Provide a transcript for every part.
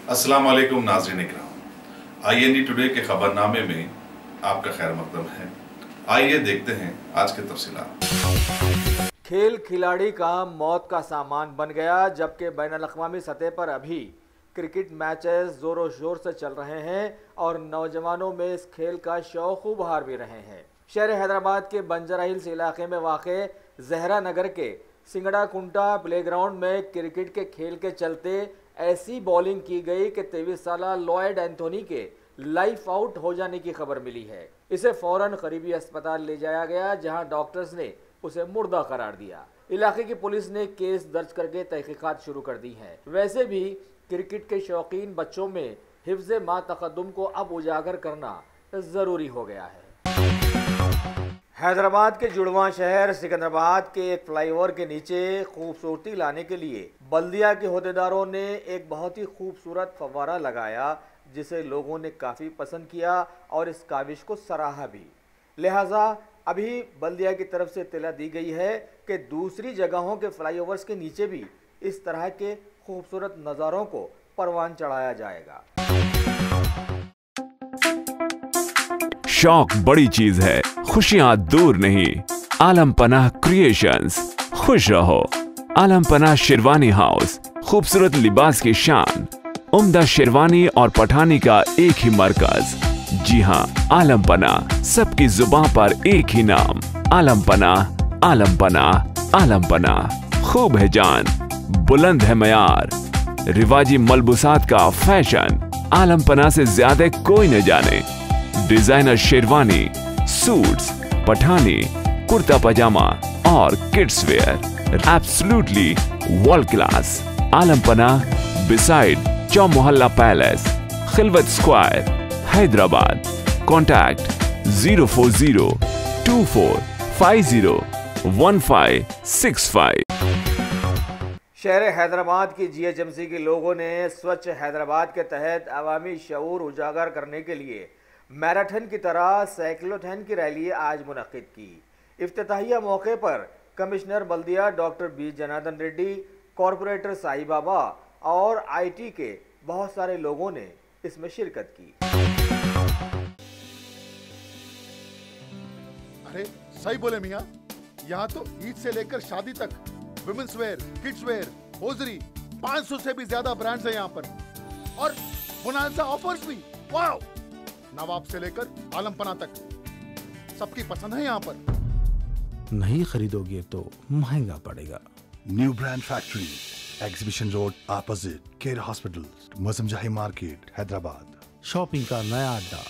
अस्सलाम वालेकुम नाज़रीन इकराम, IND टुडे के खबरनामे में आपका खैर मकदम है। आइए देखते हैं आज के तफसीलात। खेल खिलाड़ी का मौत का सामान बन गया, जबकि बैनुल-अक़वामी सतह पर अभी क्रिकेट मैचेस जोरों शोर से चल रहे हैं और नौजवानों में इस खेल का शौक उभार भी रहे हैं। शहर हैदराबाद के बंजारा हिल्स इलाके में वाक़े जहरा नगर के सिंगड़ा कुंटा प्लेग्राउंड में क्रिकेट के खेल के चलते ऐसी बॉलिंग की गई कि 23 साला लॉयड एंथोनी के लाइफ आउट हो जाने की खबर मिली है। इसे फौरन करीबी अस्पताल ले जाया गया, जहां डॉक्टर्स ने उसे मुर्दा करार दिया। इलाके की पुलिस ने केस दर्ज करके तहकीकात शुरू कर दी है। वैसे भी क्रिकेट के शौकीन बच्चों में हिफ्ज़ मा तक़द्दुम को अब उजागर करना जरूरी हो गया है। हैदराबाद के जुड़वां शहर सिकंदराबाद के एक फ्लाईओवर के नीचे खूबसूरती लाने के लिए बल्दिया के होदेदारों ने एक बहुत ही खूबसूरत फव्वारा लगाया, जिसे लोगों ने काफ़ी पसंद किया और इस काविश को सराहा भी। लिहाजा अभी बल्दिया की तरफ से इत्तला दी गई है कि दूसरी जगहों के फ्लाईओवर्स के नीचे भी इस तरह के खूबसूरत नज़ारों को परवान चढ़ाया जाएगा। शौक बड़ी चीज है, खुशियां दूर नहीं। आलम पनाह क्रिएशंस, खुश रहो। आलम पनाह शेरवानी हाउस, खूबसूरत लिबास की शान, उम्दा शेरवानी और पठानी का एक ही मरकज। जी हाँ, आलम पनाह, सबकी जुबान पर एक ही नाम। आलम पनाह, आलम पनाह, आलम पनाह। खूब है जान, बुलंद है मयार, रिवाजी मलबूसात का फैशन आलम पनाह से ज्यादा कोई न जाने। डिजाइनर शेरवानी, सूट्स, पठानी, कुर्ता पजामा और kids wear, absolutely world class. Alam Panah beside Chowmahalla palace, Khilwat square, Hyderabad. Contact 04024501565। शहर हैदराबाद की GHMC के लोगों ने स्वच्छ हैदराबाद के तहत अवामी शऊर उजागर करने के लिए मैराथन की तरह साइक्लोथन की रैली आज मुनक्किद की। इफ्तिताहिया मौके पर कमिश्नर बल्दिया doctor B Janardhan Reddy, corporator Sai Baba और IT के बहुत सारे लोगों ने इसमें शिरकत की। अरे सही बोले मियाँ, यहाँ तो ईद से लेकर शादी तक women's wear, kids wear, hosiery 500 से भी ज्यादा ब्रांड्स हैं यहाँ पर, और बोनांजा ऑफर्स भी। वाव! नवाब से लेकर आलम पनाह तक सबकी पसंद है यहाँ पर। नहीं खरीदोगे तो महंगा पड़ेगा। New brand factory, exhibition road opposite care hospital, मौसम जाही मार्केट, हैदराबाद। शॉपिंग का नया अड्डा।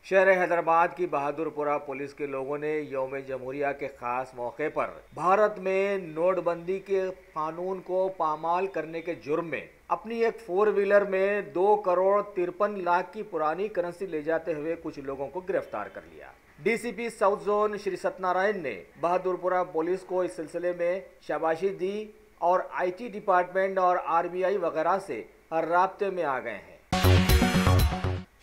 शहर हैदराबाद की बहादुरपुरा पुलिस के लोगों ने यौम जमहूरिया के खास मौके पर भारत में नोटबंदी के कानून को पामाल करने के जुर्म में अपनी एक 4 व्हीलर में 2 करोड़ 53 लाख की पुरानी करेंसी ले जाते हुए कुछ लोगों को गिरफ्तार कर लिया। DCP south zone Shri Satyanarayan ने बहादुरपुरा पुलिस को इस सिलसिले में शाबाशी दी और IT डिपार्टमेंट और RBI वगैरह से राब्ते में आ गए हैं।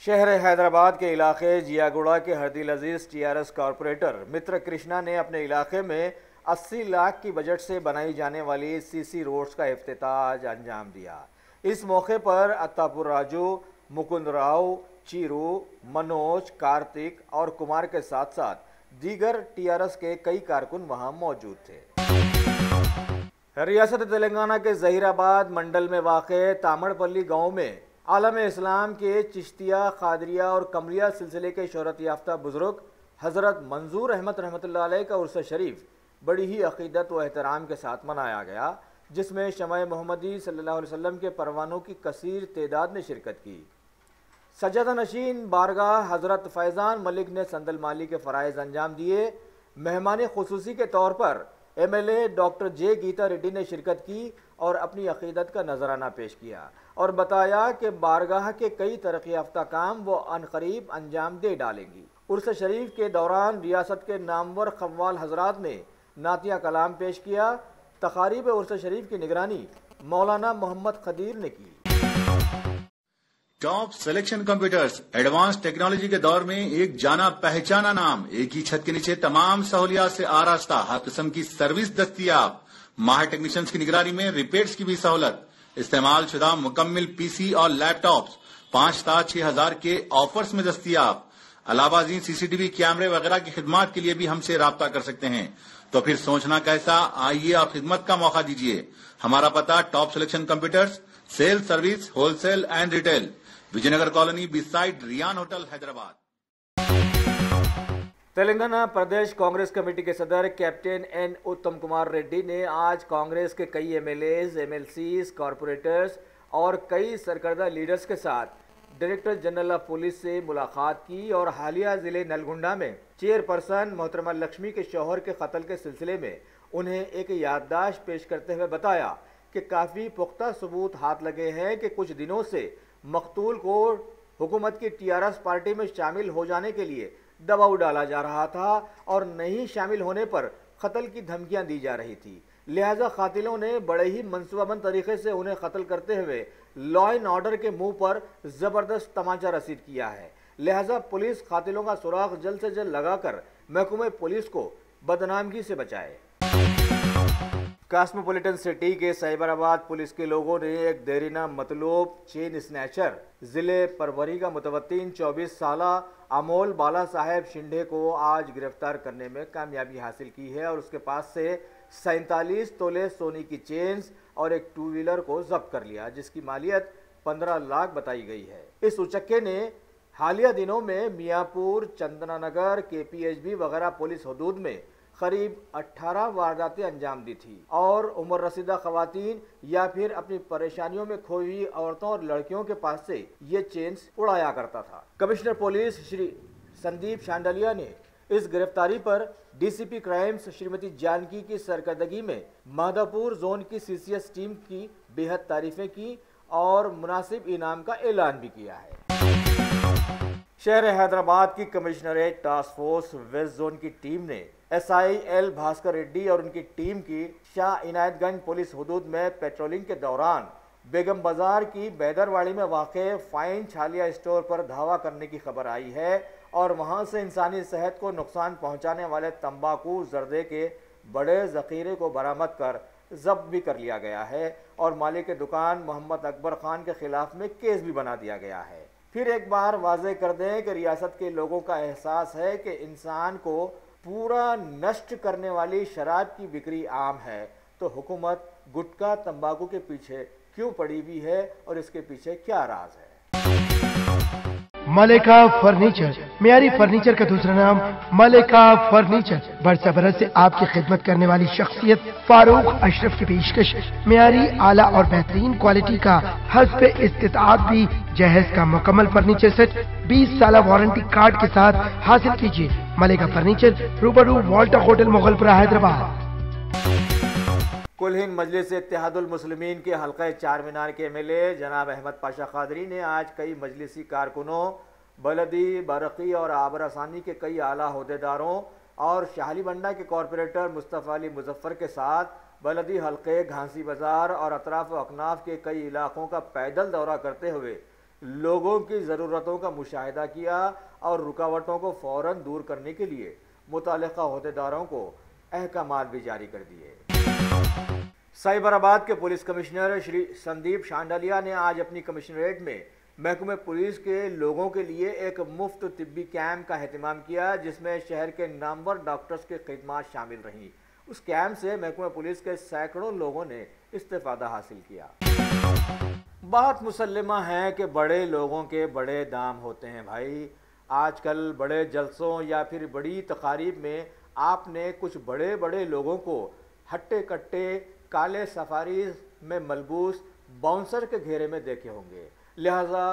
शहर हैदराबाद के इलाके जियागुड़ा के हरदिल अजीज TRS कॉरपोरेटर मित्र कृष्णा ने अपने इलाके में 80 लाख की बजट से बनाई जाने वाली CC रोड्स का इफ्तिताह आज अंजाम दिया। इस मौके पर अत्तापुर राजू, मुकुंद राव, चीरू, मनोज, कार्तिक और कुमार के साथ साथ दीगर TRS के कई कारकुन वहां मौजूद थे। रियासत तेलंगाना के जहीराबाद मंडल में वाक़े तामड़पल्ली गांव में आलम इस्लाम के चिश्तिया, खादरिया और कमरिया सिलसिले के शोहरत याफ्ता बुजुर्ग हज़रत मंजूर अहमद रहमतुल्लाह अलैह का उर्स शरीफ बड़ी ही अक़ीदत व एहतराम के साथ मनाया गया, जिसमें शमए मोहम्मदी सल्लल्लाहु अलैहि वसल्लम के परवानों की कसीर तादाद ने शिरकत की। सज्जादा नशीन बारगाह हज़रत फैज़ान मलिक ने संदल माली के फ़राइज़ अंजाम दिए। मेहमान खुसूसी के तौर पर MLA doctor J Geeta Reddy ने शिरकत की और अपनी अक़ीदत का नजराना पेश किया और बताया कि बारगाह के कई तरक्की याफ्ता काम वो अनकरीब अंजाम दे डालेंगी। उर्स शरीफ के दौरान रियासत के नामवर ख़व्वाल हजरात ने नातिया कलाम पेश किया। तकारीब उर्स शरीफ की निगरानी मौलाना मोहम्मद खदीर ने की। Top selection computers, advance technology के दौर में एक जाना पहचाना नाम, एक ही छत के नीचे तमाम सहूलियात से आरास्ता, हर किस्म की सर्विस दस्तियाब। माहिर टेक्नीशियंस की निगरानी में रिपेयर्स की भी सहूलत, इस्तेमाल शुदा मुकम्मिल पीसी और लैपटॉप्स 5 स्टार 6,000 के ऑफर्स में दस्तयाब। अलावा सीसीटीवी कैमरे वगैरह की खिदमत के लिए भी हमसे राब्ता कर सकते हैं। तो फिर सोचना कैसा, आइए और खिदमत का मौका दीजिए। हमारा पता top selection computers, sales service, wholesale and retail, Vijayanagar colony beside Riyan hotel, Hyderabad. Telangana Pradesh Congress committee के सदर कैप्टन एन उत्तम कुमार रेड्डी ने आज कांग्रेस के कई एमएलएज, एमएलसीज, कॉरपोरेटर्स और कई सरकर्दा लीडर्स के साथ डायरेक्टर जनरल ऑफ पुलिस से मुलाकात की और हालिया जिले नलगुंडा में चेयरपर्सन मोहतरमा लक्ष्मी के शौहर के कत्ल के सिलसिले में उन्हें एक याददाश्त पेश करते हुए बताया कि काफ़ी पुख्ता सबूत हाथ लगे हैं कि कुछ दिनों से मकतूल को हुकूमत की टीआरएस पार्टी में शामिल हो जाने के लिए दबाव डाला जा रहा था और नहीं शामिल होने पर कत्ल की धमकियां दी जा रही थी। लिहाजा कातिलों ने बड़े ही मंसूबाबंद तरीके से उन्हें कत्ल करते हुए लॉ एंड ऑर्डर के मुंह पर जबरदस्त तमाचा रसीद किया है। लिहाजा पुलिस कातिलों का सुराग जल्द से जल्द लगाकर महकमे पुलिस को बदनामगी से बचाए। कॉस्मोपॉलिटन सिटी के साइबराबाद पुलिस के लोगों ने एक देरीना मतलूब चेन स्नैचर जिले परवरी का मुतवत्तिन 24 साला अमोल बाला साहेब शिंदे को आज गिरफ्तार करने में कामयाबी हासिल की है और उसके पास से 47 तोले सोने की चेन्स और एक 2 व्हीलर को जब्त कर लिया, जिसकी मालियत 15 लाख बताई गई है। इस उचक्के ने हालिया दिनों में मियाँपुर, चंदनानगर, केपीएचबी वगैरह पुलिस हदूद में करीब 18 वारदातें अंजाम दी थी और उम्र रसीदा खवातीन या फिर अपनी परेशानियों में खोई हुई औरतों और लड़कियों के पास से ये चेन्स उड़ाया करता था। कमिश्नर पुलिस श्री संदीप शांडलिया ने इस गिरफ्तारी पर डीसीपी क्राइम्स श्रीमती जानकी की सरकर्दगी में माधोपुर जोन की सीसीएस टीम की बेहद तारीफें की और मुनासिब इनाम का ऐलान भी किया है। शहर हैदराबाद की commissionerate task force west zone की टीम ने एसआई एल भास्कर रेड्डी और उनकी टीम की शाह इनायतगंज पुलिस हदूद में पेट्रोलिंग के दौरान बेगम बाजार की बैदरवाड़ी में वाक़े फाइन छालिया स्टोर पर धावा करने की खबर आई है और वहां से इंसानी सेहत को नुकसान पहुंचाने वाले तंबाकू जर्दे के बड़े ज़ख़ीरे को बरामद कर जब्त भी कर लिया गया है और मालिक दुकान मोहम्मद अकबर खान के खिलाफ में केस भी बना दिया गया है। फिर एक बार वाज़ेह कर दें कि रियासत के लोगों का एहसास है कि इंसान को पूरा नष्ट करने वाली शराब की बिक्री आम है, तो हुकूमत गुटखा तंबाकू के पीछे क्यों पड़ी हुई है और इसके पीछे क्या राज है। मलेका फर्नीचर, मियारी फर्नीचर का दूसरा नाम मलेका फर्नीचर। बरसा बरस से आपकी खिदमत करने वाली शख्सियत फारूक अशरफ की पेशकश मियारी, आला और बेहतरीन क्वालिटी का हस्ब इस्तिताअत भी जहेज का मुकम्मल फर्नीचर सेट 20 साल वारंटी कार्ड के साथ हासिल कीजिए। मलेका फर्नीचर, रूबरू वॉल्टर होटल, मुगलपुरा, हैदराबाद। कुल हिंद मजलिस इत्तेहादुल मुस्लिमीन के हल्का चार मीनार के एमएलए जनाब अहमद पाशा कादरी ने आज कई मजलिसी कारकुनों, बलदी, बरकी और आबरसानी के कई आला अहदेदारों और शाहली बंडा के कॉरपोरेटर मुस्तफ़ा अली मुजफ्फर के साथ बलदी हल्के, घांसी बाजार और अतराफ अकनाफ के कई इलाकों का पैदल दौरा करते हुए लोगों की ज़रूरतों का मुशाहिदा किया और रुकावटों को फ़ौरन दूर करने के लिए मुताल्लिक़ा अहदेदारों को अहकामात भी जारी कर दिए। साइबराबाद के पुलिस कमिश्नर श्री संदीप शांडलिया ने आज अपनी कमिश्नरेट में महकमे पुलिस के लोगों के लिए एक मुफ्त तिब्बी कैंप का एहतमाम किया, जिसमें शहर के नामवर डॉक्टर्स की खिदमत शामिल रहीं। उस कैंप से महकमे पुलिस के सैकड़ों लोगों ने इस्तेफादा हासिल किया। बात मुसल्लिमा है कि बड़े लोगों के बड़े दाम होते हैं भाई। आजकल बड़े जलसों या फिर बड़ी तकारीब में आपने कुछ बड़े बड़े लोगों को हट्टे कट्टे काले सफारी में मलबूस बाउंसर के घेरे में देखे होंगे। लिहाजा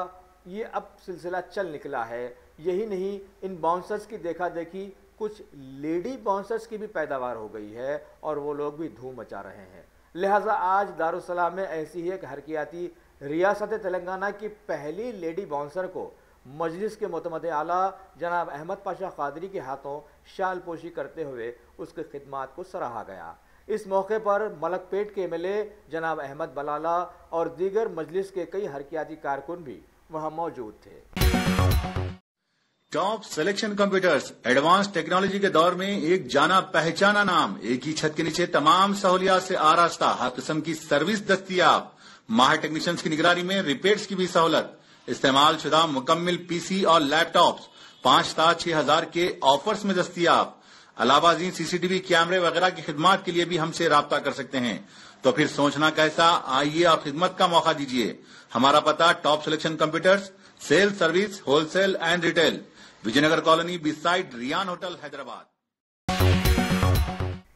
ये अब सिलसिला चल निकला है। यही नहीं, इन बाउंसर्स की देखा देखी कुछ लेडी बाउंसर्स की भी पैदावार हो गई है और वो लोग भी धूम मचा रहे हैं। लिहाजा आज दारुसलाम में ऐसी ही एक हरकियाती रियासत तेलंगाना की पहली लेडी बाउंसर को मजलिस के मोतमद आला जनाब अहमद पाशा कादरी के हाथों शाल पोशी करते हुए उसकी खिदमत को सराहा गया। इस मौके पर मलकपेट के एमएलए जनाब अहमद बलाला और दीगर मजलिस के कई हरकियाती कारकुन भी वहां मौजूद थे। Top selection computers advance technology के दौर में एक जाना पहचाना नाम, एक ही छत के नीचे तमाम सहूलियात से आरास्ता, हर किस्म की सर्विस दस्तयाब, माहिर टेक्नीशियंस की निगरानी में रिपेयर्स की भी सहूलत, इस्तेमाल शुदा मुकम्मिल पीसी और लैपटॉप्स 5 ता 6,000 के ऑफर्स में दस्तयाब। अलावा सीसीटीवी कैमरे वगैरह की खिदमत के लिए भी हमसे राब्ता कर सकते हैं। तो फिर सोचना कैसा, आइए आप खिदमत का मौका दीजिए। हमारा पता top selection computers, sale service, wholesale and retail, Vijayanagar colony beside Riyan hotel, Hyderabad.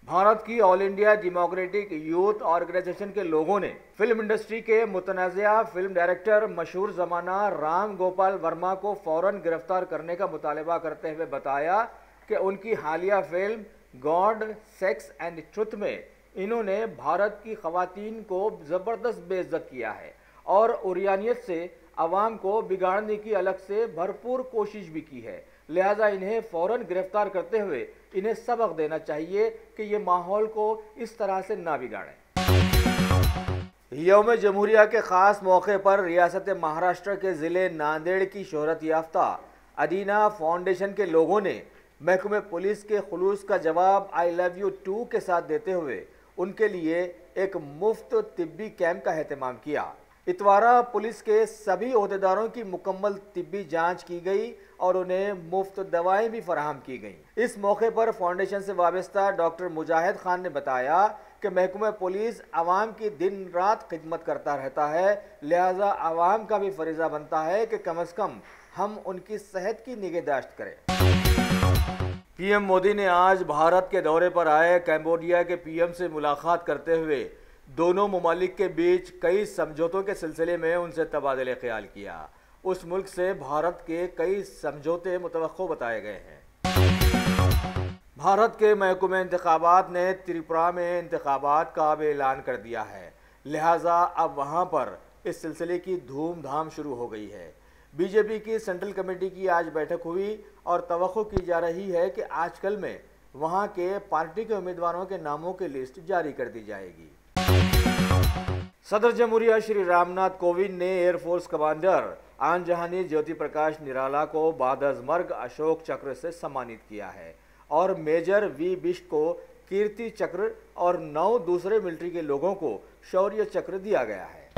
Bharat की all India democratic youth organisation के लोगों ने फिल्म इंडस्ट्री के मुतनाज़िया फिल्म डायरेक्टर मशहूर जमाना राम गोपाल वर्मा को फौरन गिरफ्तार करने का मुतालबा करते हुए बताया कि उनकी हालिया film God, sex and truth में इन्होंने भारत की खवातीन को ज़बरदस्त बेइज्जत किया है और उरियानियत से अवाम को बिगाड़ने की अलग से भरपूर कोशिश भी की है। लिहाजा इन्हें फौरन गिरफ्तार करते हुए इन्हें सबक देना चाहिए कि ये माहौल को इस तरह से ना बिगाड़ें। यौम जमहूरिया के ख़ास मौके पर रियासत महाराष्ट्र के ज़िले नांदेड़ की शोहरत याफ्ता अदीना फाउंडेशन के लोगों ने महकमे पुलिस के खुलूस का जवाब आई लव यू टू के साथ देते हुए उनके लिए एक मुफ्त तिब्बी कैंप का एहतमाम किया। इतवारा पुलिस के सभी ओहदेदारों की मुकम्मल तिब्बी जांच की गई और उन्हें मुफ्त दवाएं भी फराहम की गईं। इस मौके पर फाउंडेशन से वाबस्ता डॉक्टर मुजाहिद खान ने बताया कि महकमा पुलिस आवाम की दिन रात खिदमत करता रहता है, लिहाजा आवाम का भी फरीजा बनता है कि कम अज़ कम हम उनकी सेहत की निगहदाश्त करें। पीएम मोदी ने आज भारत के दौरे पर आए कैम्बोडिया के पीएम से मुलाकात करते हुए दोनों ममालिक के बीच कई समझौतों के सिलसिले में उनसे तबादले ख्याल किया। उस मुल्क से भारत के कई समझौते मुतवक्को बताए गए हैं। भारत के महकमे इंतखाबात ने त्रिपुरा में इंतखाबात का अब ऐलान कर दिया है, लिहाजा अब वहाँ पर इस सिलसिले की धूमधाम शुरू हो गई है। बीजेपी की सेंट्रल कमेटी की आज बैठक हुई और तवक्को की जा रही है कि आजकल में वहाँ के पार्टी के उम्मीदवारों के नामों की लिस्ट जारी कर दी जाएगी। सदर जमहूरिया श्री रामनाथ कोविंद ने एयरफोर्स कमांडर आन जहानी ज्योति प्रकाश निराला को बाद-अज़-मर्ग अशोक चक्र से सम्मानित किया है और मेजर वी बिष्ट को कीर्ति चक्र और 9 दूसरे मिलिट्री के लोगों को शौर्य चक्र दिया गया है।